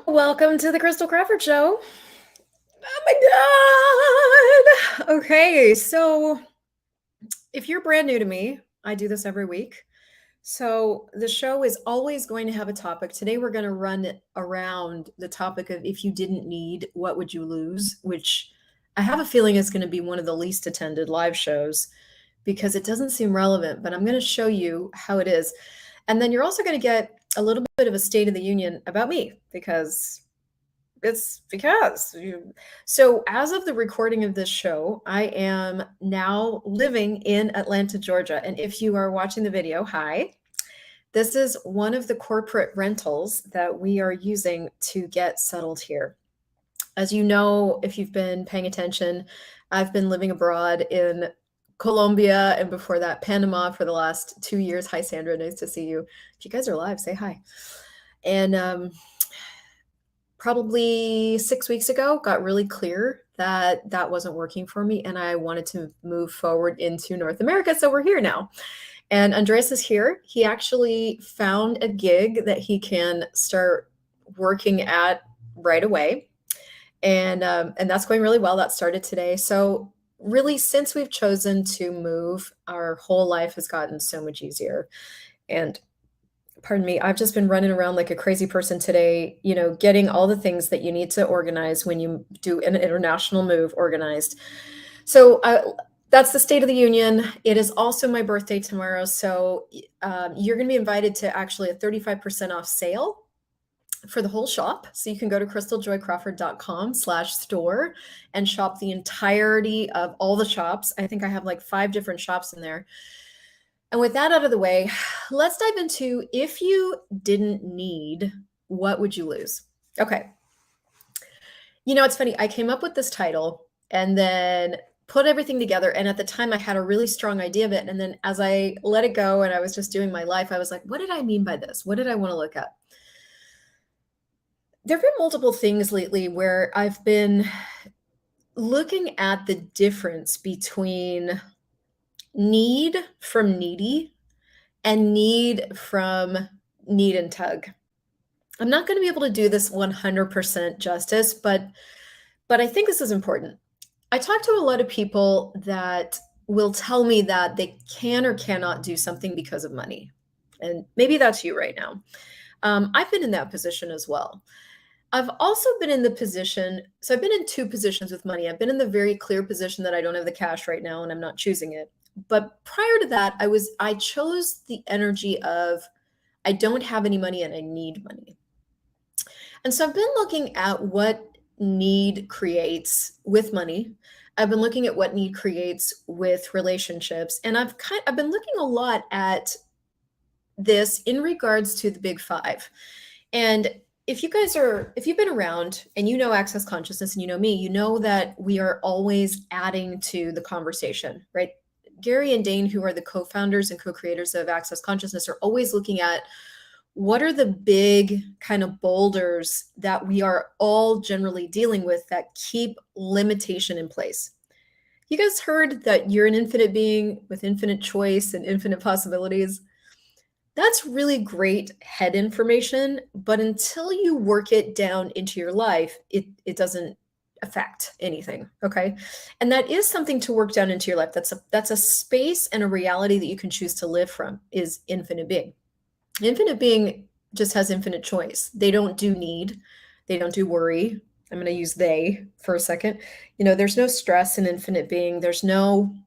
Welcome to the Christel Crawford Show. Oh my God. Okay, so if you're brand new to me, I do this every week. So the show is always going to have a topic. Today we're going to run around the topic of if you didn't need, what would you lose? Which I have a feeling is going to be one of the least attended live shows because it doesn't seem relevant, but I'm going to show you how it is. And then you're also going to get a little bit of a State of the Union about me because so as of the recording of this show, I am now living in Atlanta, Georgia. And if you are watching the video, hi. This is one of the corporate rentals that we are using to get settled here. As you know, if you've been paying attention, I've been living abroad in Colombia and before that, Panama for the last 2 years. Hi, Sandra. Nice to see you. If you guys are live, say hi. And probably 6 weeks ago, got really clear that that wasn't working for me and I wanted to move forward into North America. So we're here now. And Andreas is here. He actually found a gig that he can start working at right away. And that's going really well. That started today. So really, since we've chosen to move, our whole life has gotten so much easier. And pardon me, I've just been running around like a crazy person today, getting all the things that you need to organize when you do an international move organized. So that's the State of the Union. It is also my birthday tomorrow. So you're going to be invited to actually a 35% off sale for the whole shop. So you can go to christeljoycrawford.com/store and shop the entirety of all the shops. I think I have like 5 different shops in there. And with that out of the way, let's dive into if you didn't need, what would you lose? Okay. It's funny. I came up with this title and then put everything together. And at the time, I had a really strong idea of it. And then as I let it go and I was just doing my life, I was like, what did I mean by this? What did I want to look at? There have been multiple things lately where I've been looking at the difference between need from needy and need from need and tug. I'm not going to be able to do this 100% justice, but I think this is important. I talk to a lot of people that will tell me that they can or cannot do something because of money. And maybe that's you right now. I've been in that position as well. I've also been in the position, so I've been in 2 positions with money. I've been in the very clear position that I don't have the cash right now and I'm not choosing it. But prior to that, I chose the energy of I don't have any money and I need money. And so I've been looking at what need creates with money. I've been looking at what need creates with relationships. And I've been looking a lot at this in regards to the big 5. And if you've been around and you know Access Consciousness and you know me, you know that we are always adding to the conversation, right? Gary and Dane, who are the co-founders and co-creators of Access Consciousness, are always looking at what are the big kind of boulders that we are all generally dealing with that keep limitation in place. You guys heard that you're an infinite being with infinite choice and infinite possibilities. That's really great head information, but until you work it down into your life, it doesn't affect anything, okay? And that is something to work down into your life. That's a space and a reality that you can choose to live from, is infinite being. Infinite being just has infinite choice. They don't do need, they don't do worry. I'm going to use they for a second. There's no stress in infinite being. There's none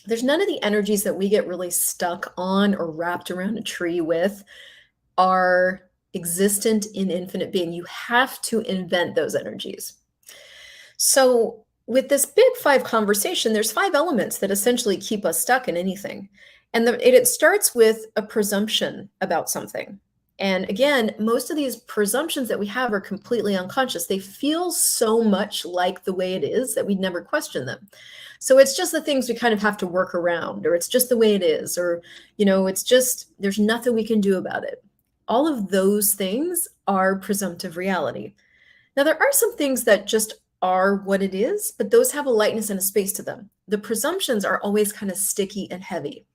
of the energies that we get really stuck on or wrapped around a tree with are existent in infinite being. You have to invent those energies. So with this big 5 conversation, there's 5 elements that essentially keep us stuck in anything. And it starts with a presumption about something. And again, most of these presumptions that we have are completely unconscious. They feel so much like the way it is that we'd never question them. So it's just the things we kind of have to work around, or it's just the way it is, or, it's just, there's nothing we can do about it. All of those things are presumptive reality. Now, there are some things that just are what it is, but those have a lightness and a space to them. The presumptions are always kind of sticky and heavy.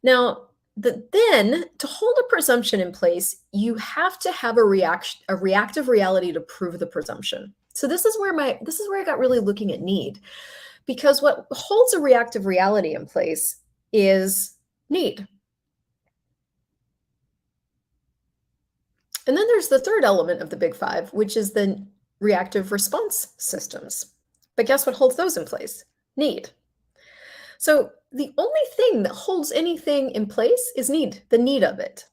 Now, then to hold a presumption in place, you have to have a reactive reality to prove the presumption. So this is where I got really looking at need, because what holds a reactive reality in place is need. And then there's the third element of the big five, which is the reactive response systems. But guess what holds those in place? Need. So the only thing that holds anything in place is need, the need of it.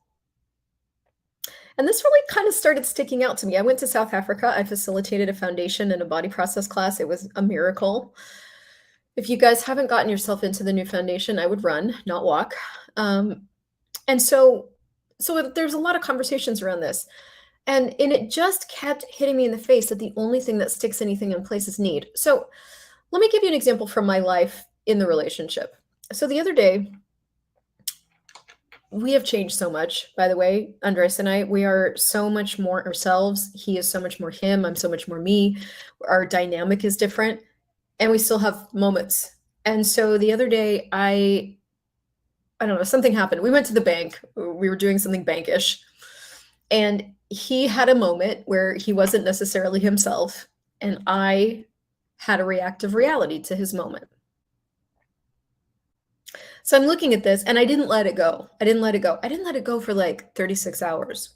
And this really kind of started sticking out to me. I went to South Africa. I facilitated a foundation and a body process class. It was a miracle. If you guys haven't gotten yourself into the new foundation, I would run, not walk. And so there's a lot of conversations around this. And it just kept hitting me in the face that the only thing that sticks anything in place is need. So let me give you an example from my life in the relationship. So the other day, we have changed so much, by the way. Andres and I, we are so much more ourselves. He is so much more him. I'm so much more me. Our dynamic is different, and we still have moments. And so the other day, I don't know, something happened. We went to the bank. We were doing something bankish, and he had a moment where he wasn't necessarily himself, and I had a reactive reality to his moment. So I'm looking at this, and I didn't let it go. I didn't let it go for like 36 hours.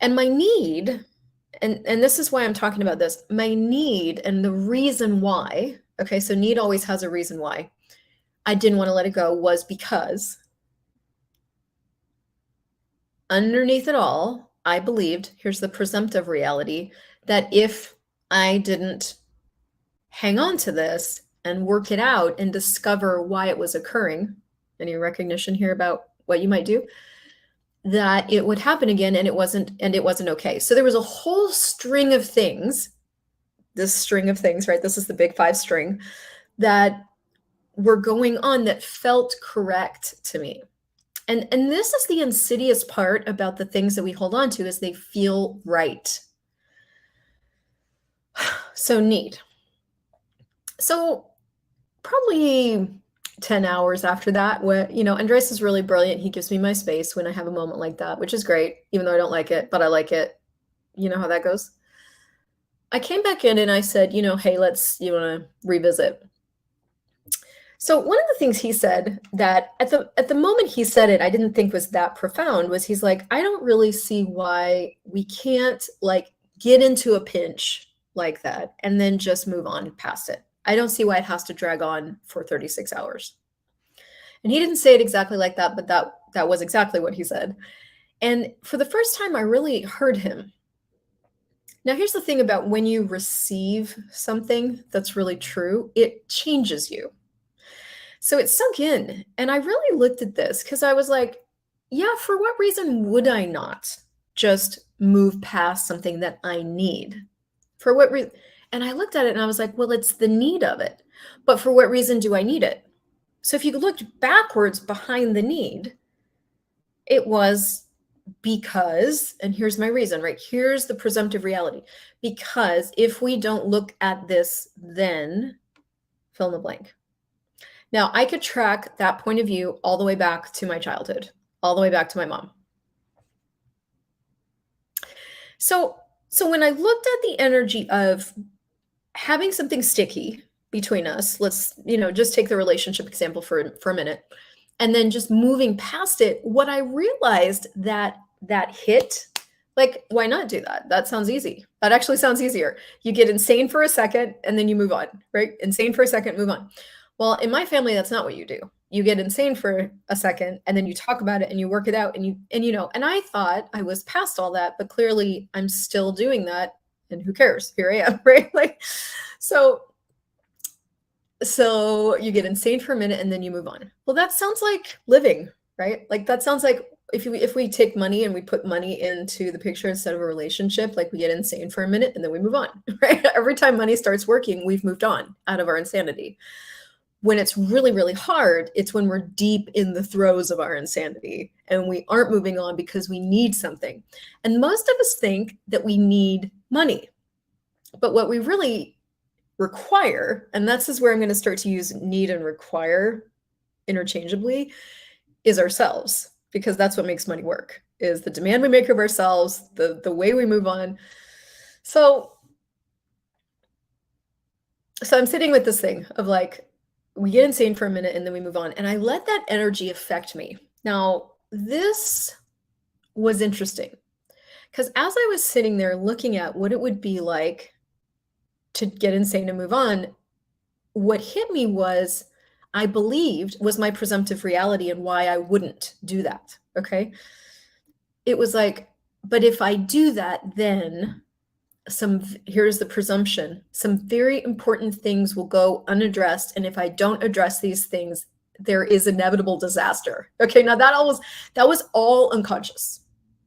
And my need, and this is why I'm talking about this, my need and the reason why, okay, so need always has a reason why I didn't want to let it go, was because underneath it all, I believed, here's the presumptive reality, that if I didn't hang on to this and work it out and discover why it was occurring, any recognition here about what you might do, that it would happen again, and it wasn't okay. So there was a whole string of things, this string of things, right? This is the big five string that were going on that felt correct to me. And this is the insidious part about the things that we hold on to, is they feel right. So need. So probably 10 hours after that, Andres is really brilliant. He gives me my space when I have a moment like that, which is great, even though I don't like it, but I like it. You know how that goes. I came back in and I said, hey, you want to revisit? So one of the things he said that at the moment he said it, I didn't think was that profound, was he's like, I don't really see why we can't like get into a pinch like that and then just move on past it. I don't see why it has to drag on for 36 hours. And he didn't say it exactly like that, but that was exactly what he said. And for the first time, I really heard him. Now, here's the thing about when you receive something that's really true, it changes you. So it sunk in, and I really looked at this because I was like, yeah, for what reason would I not just move past something that I need? For what reason? And I looked at it and I was like, well, it's the need of it. But for what reason do I need it? So if you looked backwards behind the need, it was because, and here's my reason, right? Here's the presumptive reality. Because if we don't look at this, then fill in the blank. Now, I could track that point of view all the way back to my childhood, all the way back to my mom. So when I looked at the energy of having something sticky between us, let's, just take the relationship example for a minute, and then just moving past it, what I realized that hit, like, why not do that? That sounds easy. That actually sounds easier. You get insane for a second and then you move on, right? Insane for a second, move on. Well, in my family, that's not what you do. You get insane for a second and then you talk about it and you work it out, and I thought I was past all that, but clearly I'm still doing that, and who cares? Here I am, right? Like, so you get insane for a minute and then you move on. Well, that sounds like living, right? Like, that sounds like if we take money and we put money into the picture instead of a relationship, like, we get insane for a minute and then we move on, right? Every time money starts working, we've moved on out of our insanity. When it's really, really hard, it's when we're deep in the throes of our insanity and we aren't moving on because we need something. And most of us think that we need money. But what we really require, and this is where I'm going to start to use need and require interchangeably, is ourselves, because that's what makes money work, is the demand we make of ourselves, the way we move on. So I'm sitting with this thing of like, we get insane for a minute and then we move on. And I let that energy affect me. Now, this was interesting because as I was sitting there looking at what it would be like to get insane and move on, what hit me was I believed was my presumptive reality and why I wouldn't do that. Okay. It was like, but if I do that, then here's the presumption, some very important things will go unaddressed. And if I don't address these things, there is inevitable disaster. Okay. Now that was all unconscious,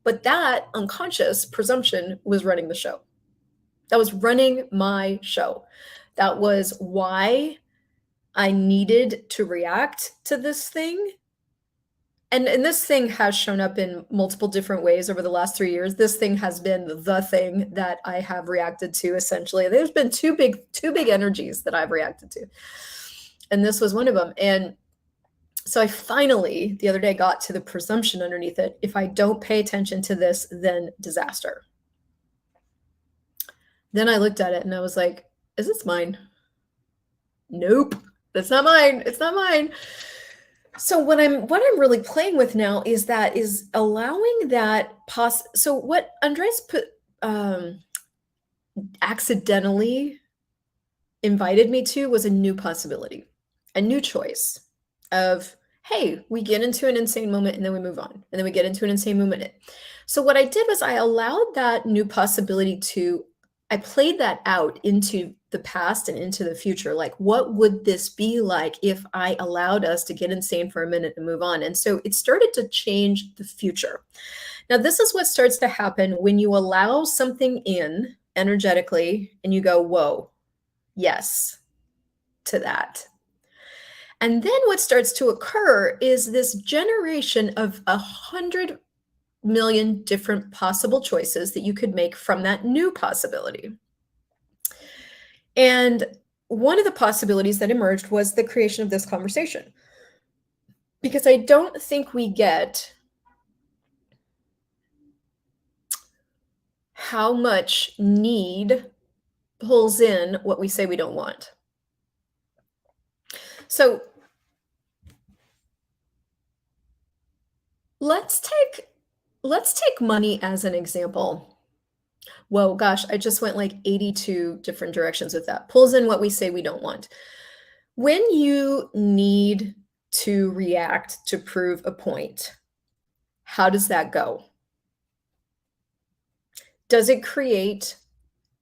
but that unconscious presumption was running the show. That was running my show. That was why I needed to react to this thing. And this thing has shown up in multiple different ways over the last 3 years. This thing has been the thing that I have reacted to essentially. There's been two big energies that I've reacted to. And this was one of them. And so I finally, the other day, got to the presumption underneath it. If I don't pay attention to this, then disaster. Then I looked at it and I was like, is this mine? Nope, that's not mine. It's not mine. So what I'm really playing with now is allowing that so what Andres put accidentally invited me to was a new possibility, a new choice of, hey, we get into an insane moment and then we move on, and then we get into an insane moment. So what I did was I allowed that new possibility I played that out into the past and into the future. Like, what would this be like if I allowed us to get insane for a minute and move on? And so it started to change the future. Now, this is what starts to happen when you allow something in energetically and you go, whoa, yes, to that. And then what starts to occur is this generation of 100 million different possible choices that you could make from that new possibility. And one of the possibilities that emerged was the creation of this conversation. Because I don't think we get how much need pulls in what we say we don't want. So let's take money as an example. Whoa, gosh, I just went like 82 different directions with that. Pulls in what we say we don't want. When you need to react to prove a point, how does that go?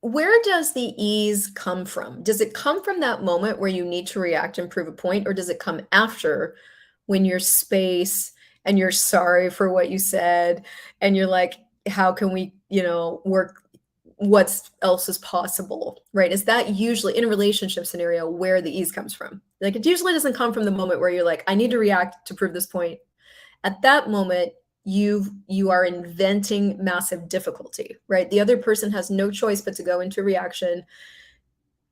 Where does the ease come from? Does it come from that moment where you need to react and prove a point, or does it come after, when you're space and you're sorry for what you said and you're like, how can we, work, what else is possible, right? Is that usually in a relationship scenario where the ease comes from? Like, it usually doesn't come from the moment where you're like, I need to react to prove this point. At that moment, you are inventing massive difficulty, right? The other person has no choice but to go into reaction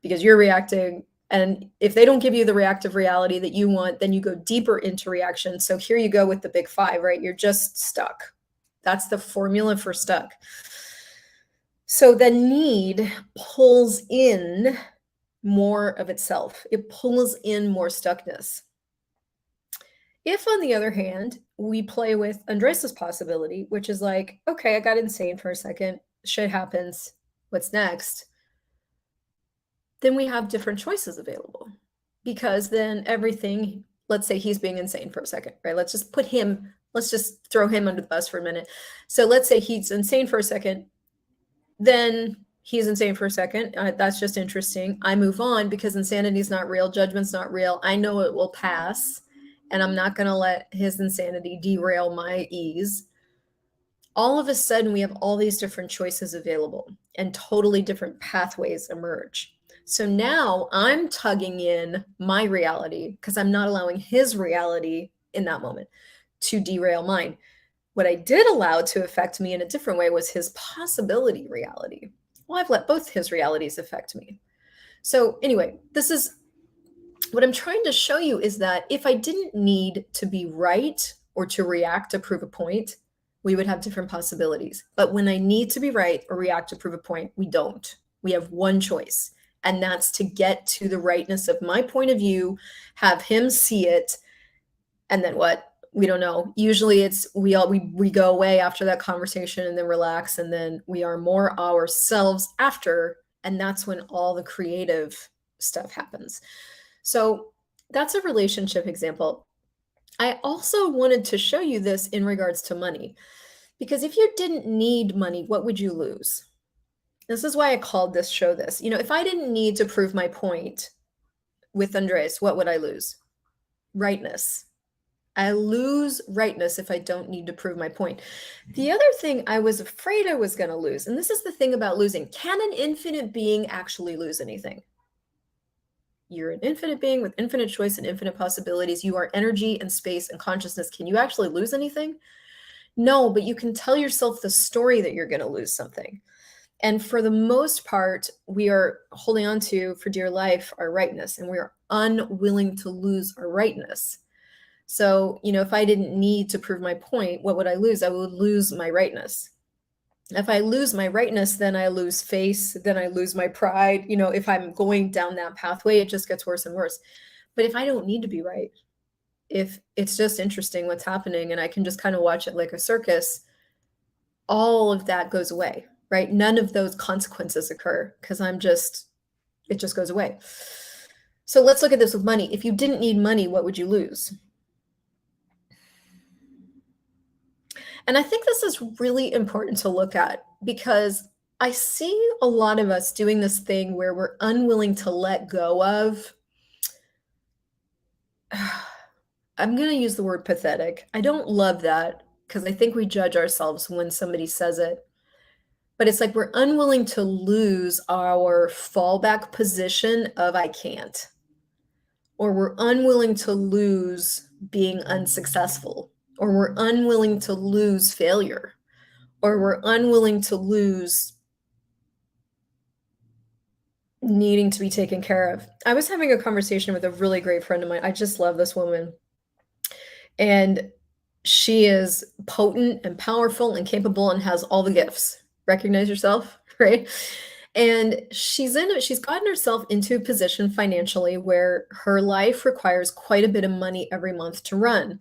because you're reacting. And if they don't give you the reactive reality that you want, then you go deeper into reaction. So here you go with the big five, right? You're just stuck. That's the formula for stuck. So the need pulls in more of itself. It pulls in more stuckness. If, on the other hand, we play with Andres' possibility, which is like, okay, I got insane for a second, shit happens, what's next? Then we have different choices available, because then everything, let's say he's being insane for a second, right? Let's just throw him under the bus for a minute. So let's say he's insane for a second, then he's insane for a second. That's just interesting. I move on because insanity is not real. Judgment's not real. I know it will pass, and I'm not going to let his insanity derail my ease. All of a sudden, we have all these different choices available and totally different pathways emerge. So now I'm tugging in my reality because I'm not allowing his reality in that moment to derail mine. What I did allow to affect me in a different way was his possibility reality. Well, I've let both his realities affect me. So anyway, this is what I'm trying to show you, is that if I didn't need to be right or to react to prove a point, we would have different possibilities. But when I need to be right or react to prove a point, we don't. We have one choice, and that's to get to the rightness of my point of view, have him see it, and then what? We don't know. Usually it's we go away after that conversation and then relax, and then we are more ourselves after, and that's when all the creative stuff happens. So that's a relationship example. I also wanted to show you this in regards to money, because if you didn't need money, what would you lose? This is why I called this show this. If I didn't need to prove my point with Andreas, what would I lose? Rightness. I lose rightness if I don't need to prove my point. The other thing I was afraid I was going to lose, and this is the thing about losing, can an infinite being actually lose anything? You're an infinite being with infinite choice and infinite possibilities. You are energy and space and consciousness. Can you actually lose anything? No, but you can tell yourself the story that you're going to lose something. And for the most part, we are holding on to, for dear life, our rightness, and we are unwilling to lose our rightness. So, if I didn't need to prove my point, what would I lose? I would lose my rightness. If I lose my rightness, then I lose face, then I lose my pride. If I'm going down that pathway, it just gets worse and worse. But if I don't need to be right, if it's just interesting what's happening and I can just kind of watch it like a circus, all of that goes away, right? None of those consequences occur because it just goes away. So let's look at this with money. If you didn't need money, what would you lose? And I think this is really important to look at because I see a lot of us doing this thing where we're unwilling to let go of, I'm going to use the word pathetic. I don't love that because I think we judge ourselves when somebody says it. But it's like we're unwilling to lose our fallback position of I can't. Or we're unwilling to lose being unsuccessful. Or we're unwilling to lose failure. Or we're unwilling to lose needing to be taken care of. I was having a conversation with a really great friend of mine. I just love this woman. And she is potent and powerful and capable and has all the gifts. Recognize yourself, right? And she's gotten herself into a position financially where her life requires quite a bit of money every month to run.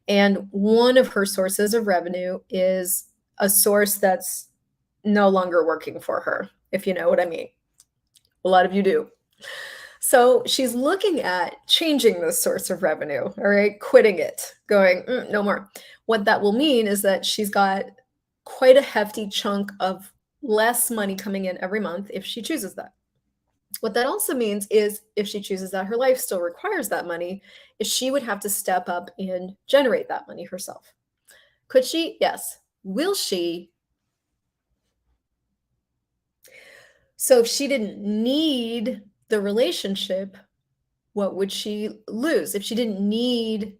And one of her sources of revenue is a source that's no longer working for her, if you know what I mean. A lot of you do. So she's looking at changing this source of revenue, all right, quitting it, going, no more. What that will mean is that she's got quite a hefty chunk of less money coming in every month if she chooses that. What that also means is if she chooses that, her life still requires that money, is she would have to step up and generate that money herself. Could she? Yes. Will she? So if she didn't need the relationship, what would she lose? If she didn't need,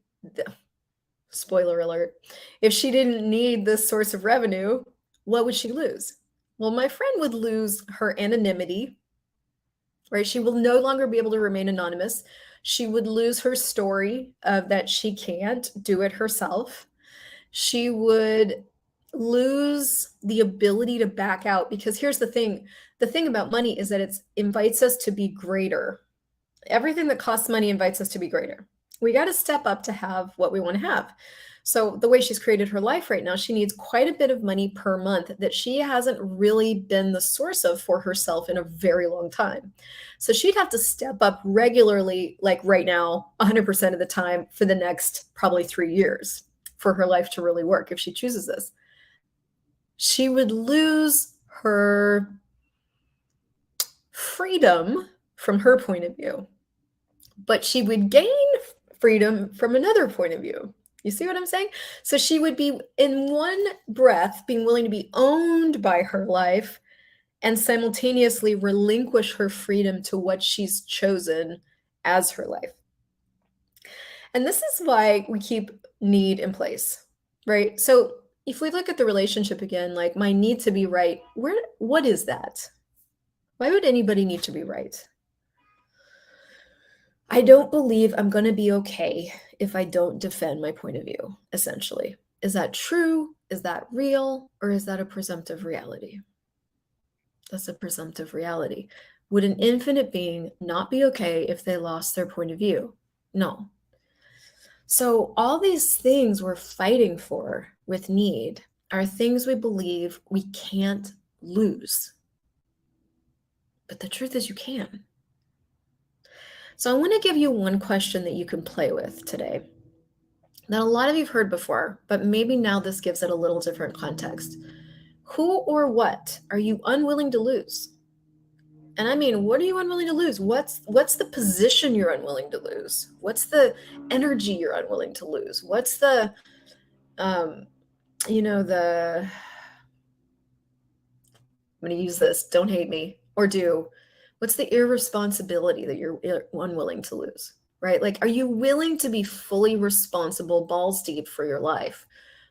spoiler alert, if she didn't need this source of revenue, what would she lose? Well, my friend would lose her anonymity, right? She will no longer be able to remain anonymous. She would lose her story of that she can't do it herself. She would lose the ability to back out, because here's the thing about money is that it invites us to be greater. Everything that costs money invites us to be greater. We got to step up to have what we want to have. So the way she's created her life right now, she needs quite a bit of money per month that she hasn't really been the source of for herself in a very long time. So she'd have to step up regularly, like right now, 100% of the time for the next probably 3 years for her life to really work if she chooses this. She would lose her freedom from her point of view, but she would gain freedom from another point of view. You see what I'm saying? So she would be in one breath being willing to be owned by her life and simultaneously relinquish her freedom to what she's chosen as her life. And this is why we keep need in place, right? So if we look at the relationship again, like my need to be right, what is that? Why would anybody need to be right? I don't believe I'm going to be okay if I don't defend my point of view, essentially. Is that true? Is that real? Or is that a presumptive reality? That's a presumptive reality. Would an infinite being not be okay if they lost their point of view? No. So, all these things we're fighting for with need are things we believe we can't lose. But the truth is, you can. So, I want to give you one question that you can play with today that a lot of you've heard before, but maybe now this gives it a little different context. Who or what are you unwilling to lose? And I mean, what are you unwilling to lose? What's the position you're unwilling to lose? What's the energy you're unwilling to lose? What's the um the I'm going to use this, don't hate me, or do. What's the irresponsibility that you're unwilling to lose? Right? Like, are you willing to be fully responsible, balls deep for your life?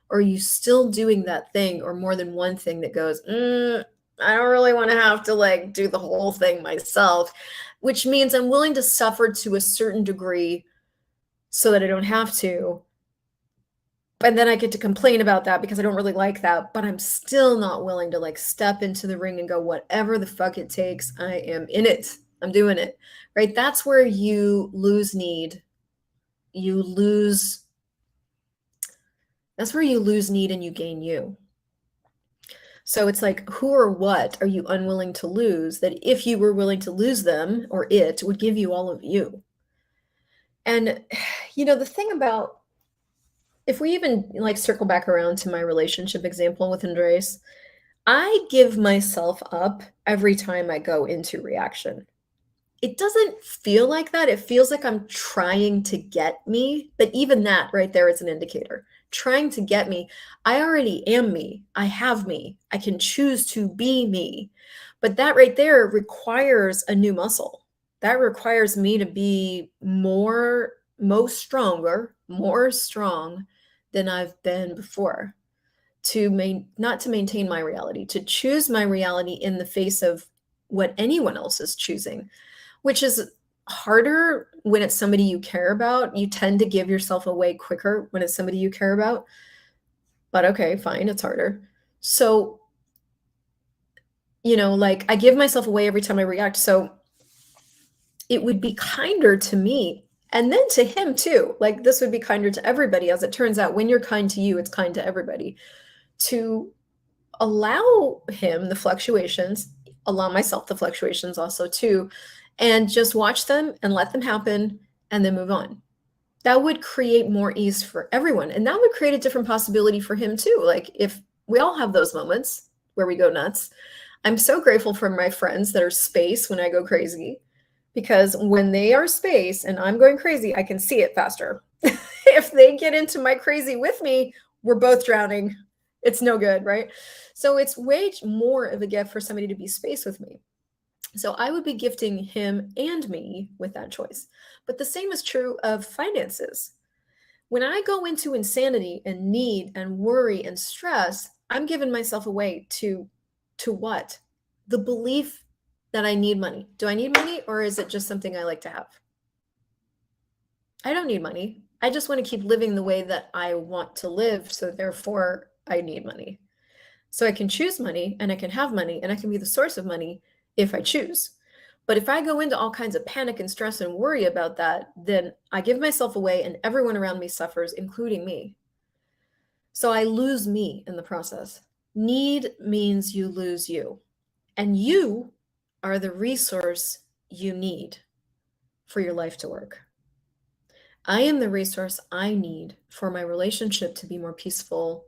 Or are you still doing that thing or more than one thing that goes, I don't really want to have to like do the whole thing myself, which means I'm willing to suffer to a certain degree so that I don't have to. And then I get to complain about that because I don't really like that, but I'm still not willing to like step into the ring and go, whatever the fuck it takes, I am in it. I'm doing it. Right? That's where you lose need. That's where you lose need and you gain you. So it's like, who or what are you unwilling to lose that if you were willing to lose them or it would give you all of you? And, the thing about, if we even like circle back around to my relationship example with Andres, I give myself up every time I go into reaction. It doesn't feel like that. It feels like I'm trying to get me, but even that right there is an indicator. Trying to get me. I already am me. I have me. I can choose to be me. But that right there requires a new muscle. That requires me to be more strong than I've been before not to maintain my reality, to choose my reality in the face of what anyone else is choosing, which is harder when it's somebody you care about. You tend to give yourself away quicker when it's somebody you care about. But okay, fine, it's harder. So, like I give myself away every time I react. So it would be kinder to me and then to him too. Like this would be kinder to everybody. As it turns out, when you're kind to you, it's kind to everybody. To allow him the fluctuations, allow myself the fluctuations also too, and just watch them and let them happen and then move on. That would create more ease for everyone. And that would create a different possibility for him too. Like if we all have those moments where we go nuts, I'm so grateful for my friends that are space when I go crazy, because when they are space and I'm going crazy, I can see it faster. If they get into my crazy with me, we're both drowning. It's no good, right? So it's way more of a gift for somebody to be space with me. So I would be gifting him and me with that choice. But the same is true of finances. When I go into insanity and need and worry and stress, I'm giving myself away to what? The belief that I need money. Do I need money, or is it just something I like to have? I don't need money. I just want to keep living the way that I want to live. So therefore, I need money. So I can choose money and I can have money and I can be the source of money if I choose. But if I go into all kinds of panic and stress and worry about that, then I give myself away and everyone around me suffers, including me. So I lose me in the process. Need means you lose you. And you are the resource you need for your life to work. I am the resource I need for my relationship to be more peaceful.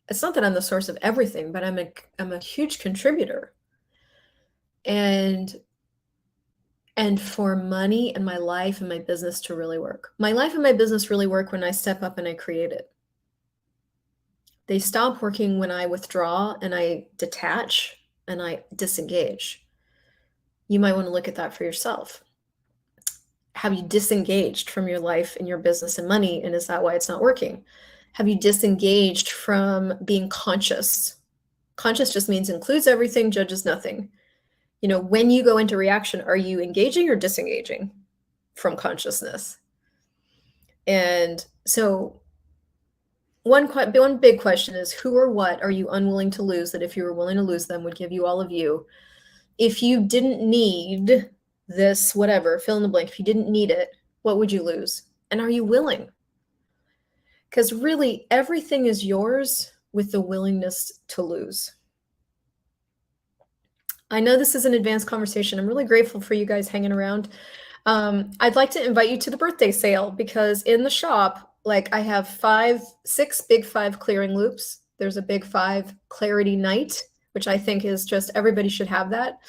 It's not that I'm the source of everything, but I'm a huge contributor. And for money and my life and my business to really work. My life and my business really work when I step up and I create it. They stop working when I withdraw and I detach and I disengage. You might want to look at that for yourself. Have you disengaged from your life and your business and money? And is that why it's not working? Have you disengaged from being conscious? Conscious just means includes everything, judges nothing. When you go into reaction, are you engaging or disengaging from consciousness? And so one big question is, who or what are you unwilling to lose that if you were willing to lose them would give you all of you? If you didn't need this, whatever, fill in the blank, if you didn't need it, what would you lose? And are you willing? Because really, everything is yours with the willingness to lose. I know this is an advanced conversation. I'm really grateful for you guys hanging around. I'd like to invite you to the birthday sale because in the shop, like I have 6 big 5 clearing loops. There's a big 5 clarity night, which I think is just everybody should have that.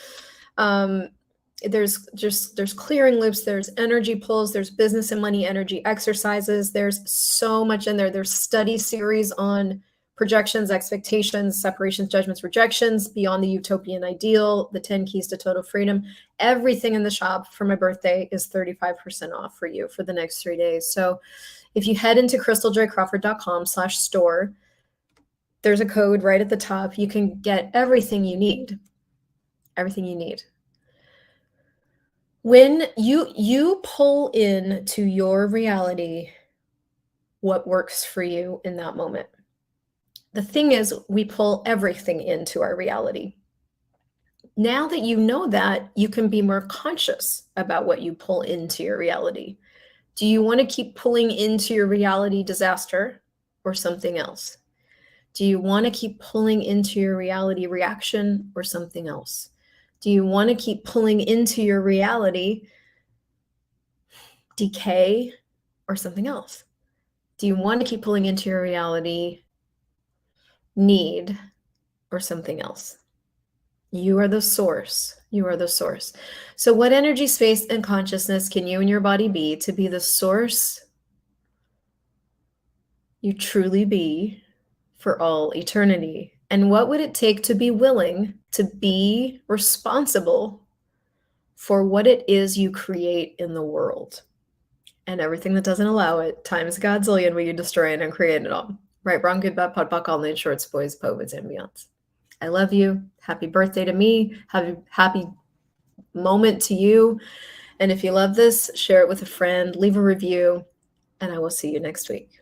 There's clearing loops, there's energy pulls, there's business and money energy exercises. There's so much in there. There's study series on projections, expectations, separations, judgments, rejections, beyond the utopian ideal, the 10 keys to total freedom. Everything in the shop for my birthday is 35% off for you for the next 3 days. So if you head into christeljoycrawford.com/store, there's a code right at the top. You can get everything you need. Everything you need. When you pull into your reality what works for you in that moment. The thing is, we pull everything into our reality. Now that you know that, you can be more conscious about what you pull into your reality. Do you want to keep pulling into your reality disaster or something else? Do you want to keep pulling into your reality reaction or something else? Do you want to keep pulling into your reality decay or something else? Do you want to keep pulling into your reality need or something else? You are the source. You are the source. So what energy, space, and consciousness can you and your body be to be the source you truly be for all eternity? And what would it take to be willing to be responsible for what it is you create in the world? And everything that doesn't allow it, times Godzillion, will you destroy it and create it all. Right, wrong, good, bad, pod, all night shorts, boys, poets, and beyonds. I love you. Happy birthday to me. Happy moment to you. And if you love this, share it with a friend, leave a review, and I will see you next week.